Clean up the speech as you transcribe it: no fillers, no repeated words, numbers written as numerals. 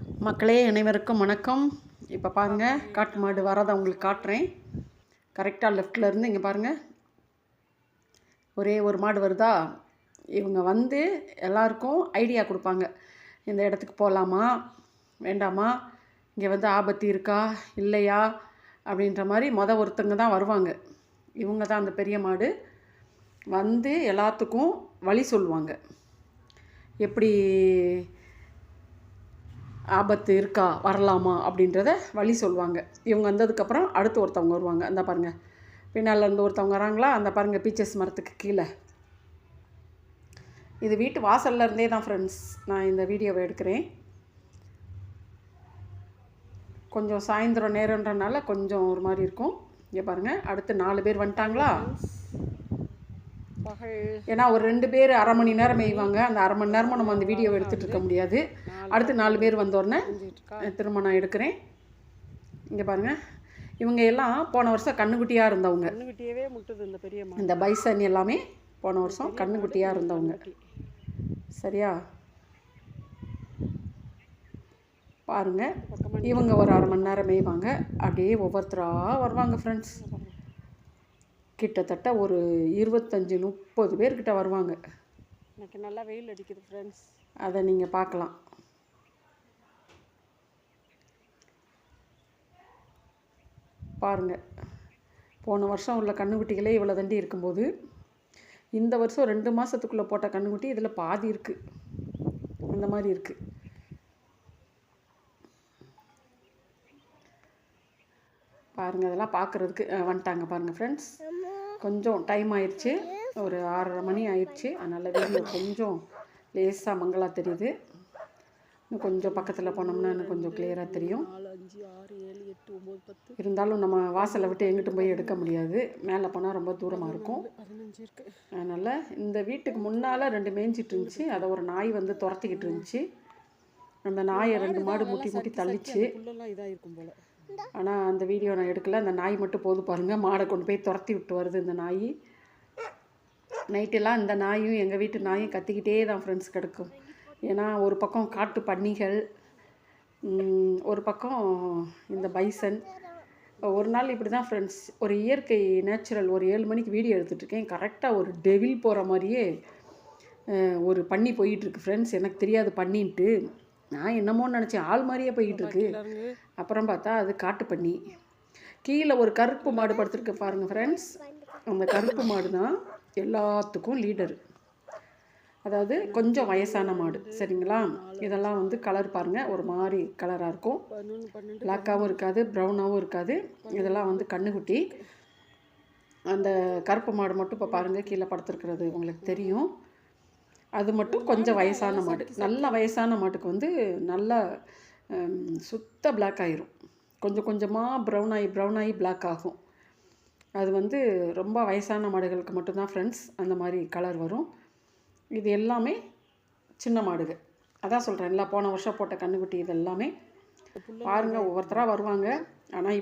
மக்களே அனைவருக்கும் வணக்கம். இப்போ பாருங்கள், காட்டு மாடு வரதை உங்களுக்கு காட்டுறேன். கரெக்டாக லெஃப்டில் இங்கே பாருங்கள், ஒரே ஒரு மாடு வருதா. இவங்க வந்து எல்லாருக்கும் ஐடியா கொடுப்பாங்க. இந்த இடத்துக்கு போகலாமா வேண்டாமா, இங்கே வந்து ஆபத்து இருக்கா இல்லையா அப்படின்ற மாதிரி ஒருத்தங்க தான் வருவாங்க. இவங்க தான் அந்த பெரிய மாடு வந்து எல்லாத்துக்கும் வழி சொல்லுவாங்க. எப்படி ஆபத்து இருக்கா வரலாமா அப்படின்றத வழி சொல்லுவாங்க. இவங்க வந்ததுக்கப்புறம் அடுத்து ஒருத்தவங்க வருவாங்க. அந்த பாருங்கள், பின்னால் இருந்து ஒருத்தவங்க வராங்களா, அந்த பாருங்கள் பீச்சஸ் மரத்துக்கு கீழே. இது வீட்டு வாசல்ல இருந்தே தான் ஃப்ரெண்ட்ஸ் நான் இந்த வீடியோவை எடுக்கிறேன். கொஞ்சம் சாயந்தரம் நேரன்றனால கொஞ்சம் ஒரு மாதிரி இருக்கும். இங்கே பாருங்கள், அடுத்து 4 பேர் வந்துட்டாங்களா. ஏன்னா ஒரு 2 பேர் அரை மணி நேரம் மேய்வாங்க. அந்த அரை மணி நேரமும் நம்ம அந்த வீடியோவை எடுத்துகிட்டு இருக்க முடியாது. அடுத்து 4 பேர் வந்தோடனே திரும்ப நான் எடுக்கிறேன். இங்கே பாருங்கள், இவங்க எல்லாம் போன வருஷம் கண்ணுக்குட்டியாக இருந்தவங்க. கண்ணுக்குட்டியவே முட்டுது இந்த பெரிய இந்த பைசன் எல்லாமே போன வருஷம் கண்ணுக்குட்டியாக இருந்தவங்க. சரியா பாருங்கள், இவங்க ஒரு அரை மணி நேரம் மேய்வாங்க. அப்படியே ஒவ்வொருத்தராக வருவாங்க ஃப்ரெண்ட்ஸ். கிட்டத்தட்ட ஒரு 25-30 பேர்கிட்ட வருவாங்க. எனக்கு நல்லா வெயில் அடிக்குது ஃப்ரெண்ட்ஸ், அதை நீங்கள் பார்க்கலாம். பாருங்கள், போன வருஷம் உள்ள கண்ணுக்குட்டிகளே இவ்வளோ தண்டி இருக்கும்போது இந்த வருஷம் 2 மாதத்துக்குள்ளே போட்ட கண்ணுக்குட்டி இதில் பாதி இருக்குது. அந்த மாதிரி இருக்குது. பாருங்கள், அதெல்லாம் பார்க்குறதுக்கு வந்துட்டாங்க பாருங்கள் ஃப்ரெண்ட்ஸ். கொஞ்சம் டைம் ஆயிடுச்சு, ஒரு 6:30 மணி ஆயிடுச்சு. அதனால் வீடியோ கொஞ்சம் லேசாக மங்களாக தெரியுது. இன்னும் கொஞ்சம் பக்கத்தில் போனோம்னா இன்னும் கொஞ்சம் கிளியராக தெரியும். 4, 5, 6, 7, 8, 9, 10 இருந்தாலும் நம்ம வாசலை விட்டு எங்கிட்டும் போய் எடுக்க முடியாது. மேலே போனால் ரொம்ப தூரமாக இருக்கும். 15 இருக்குது. அதனால் இந்த வீட்டுக்கு முன்னால் 2 மேய்ஞ்சிட்டு இருந்துச்சு. அதை ஒரு நாய் வந்து துரத்திக்கிட்டு இருந்துச்சு. அந்த நாயை 2 மாடு முட்டி தள்ளிச்சு. இதாகிருக்கும் போல். ஆனால் அந்த வீடியோ நான் எடுக்கல. அந்த நாய் மட்டும் போது பாருங்கள், மாடை கொண்டு போய் துரத்தி விட்டு வருது இந்த நாய். நைட்டெல்லாம் இந்த நாயும் எங்கள் வீட்டு நாயும் கத்திக்கிட்டே தான் ஃப்ரெண்ட்ஸ் கிடக்கும். ஏன்னா ஒரு பக்கம் காட்டு பன்னிகள், ஒரு பக்கம் இந்த பைசன். ஒரு நாள் இப்படி தான் ஃப்ரெண்ட்ஸ், ஒரு இயற்கை நேச்சுரல் ஒரு 7 மணிக்கு வீடியோ எடுத்துகிட்ருக்கேன். கரெக்டாக ஒரு டெவில் போகிற மாதிரியே ஒரு பன்னி போயிட்டுருக்கு ஃப்ரெண்ட்ஸ். எனக்கு தெரியாது பன்னின்ட்டு. நான் என்னமோன்னு நினச்சேன், ஆள் மாதிரியே போய்கிட்டு இருக்கு. அப்புறம் பார்த்தா அது காட்டு பன்னி. கீழே ஒரு கருப்பு மாடு படுத்துருக்கு பாருங்கள் ஃப்ரெண்ட்ஸ். அந்த கருப்பு மாடு தான் எல்லாத்துக்கும் லீடரு. அதாவது கொஞ்சம் வயசான மாடு. சரிங்களா, இதெல்லாம் வந்து கலர் பாருங்கள், ஒரு மாதிரி கலராக இருக்கும். பிளாக்காகவும் இருக்காது, ப்ரௌனாகவும் இருக்காது. இதெல்லாம் வந்து கண்ணுக்குட்டி. அந்த கருப்பு மாடு மட்டும் இப்போ பாருங்கள் கீழே படுத்துருக்கிறது உங்களுக்கு தெரியும். அது மட்டும் கொஞ்சம் வயசான மாடு. நல்ல வயசான மாட்டுக்கு வந்து நல்லா சுத்த பிளாக் ஆகிரும். கொஞ்சம் கொஞ்சமாக ப்ரௌன் ஆகி பிளாக் ஆகும். அது வந்து ரொம்ப வயசான மாடுகளுக்கு மட்டும்தான் ஃப்ரெண்ட்ஸ் அந்த மாதிரி கலர் வரும். இது எல்லாமே சின்ன மாடுகள். அதான் சொல்கிறேன், எல்லாம் போன வருஷம் போட்ட கண்ணுக்குட்டி இது எல்லாமே. பாருங்கள், ஒவ்வொருத்தராக வருவாங்க. ஆனால்